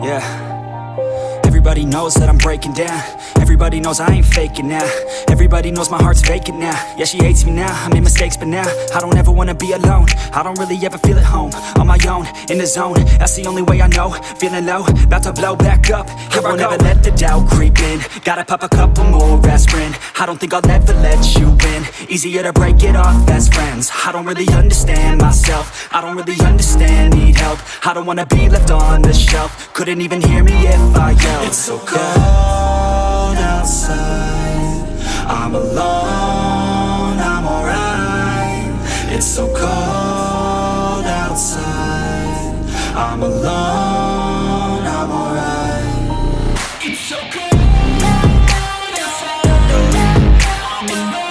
Yeah. Everybody knows that I'm breaking down. Everybody knows I ain't faking now. Everybody knows my heart's vacant now. Yeah, she hates me now, I made mistakes but now I don't ever wanna be alone. I don't really ever feel at home. On my own, in the zone, that's the only way I know. Feeling low, about to blow back up. I won't ever let the doubt creep in. Gotta pop a couple more aspirin. I don't think I'll ever let you in. Easier to break it off best friends. I don't really understand myself. I don't really understand, need help. I don't wanna be left on the shelf. Couldn't even hear me if I yelled. It's so cold outside, I'm alone, I'm alright. It's so cold outside, I'm alone, I'm alright. It's so cold outside, I'm alone,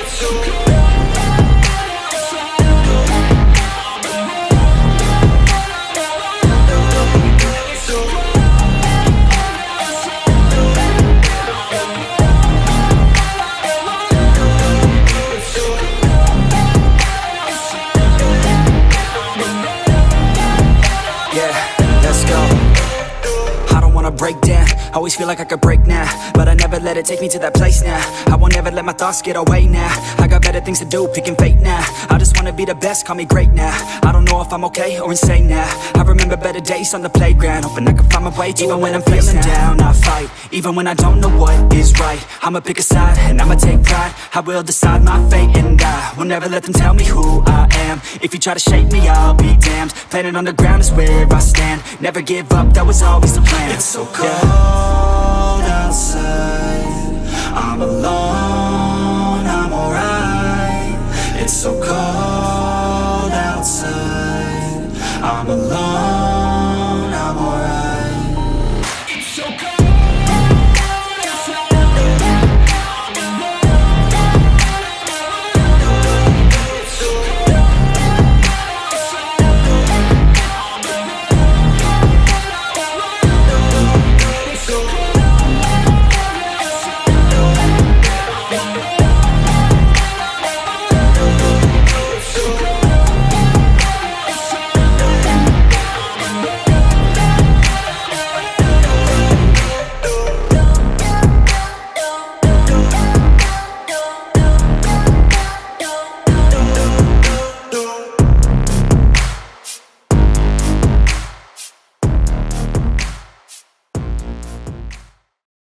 it's so cold outside, I'm alone. Break down, always feel like I could break now, but I never let it take me to that place now. I won't ever let my thoughts get away now. I got better things to do, picking fate now. I just wanna be the best, call me great now. I don't know if I'm okay or insane now. I remember better days on the playground, hoping I can find my way. Even when I'm feeling down, I fight. Even when I don't know what is right, I'ma pick a side and I'ma take pride. I will decide my fate and I will never let them tell me who I am. If you try to shake me, I'll be damned. Planet on the ground is where I stand. Never give up, that was always the plan. It's so cold outside, I'm alone, I'm alright. It's so cold outside, I'm alone.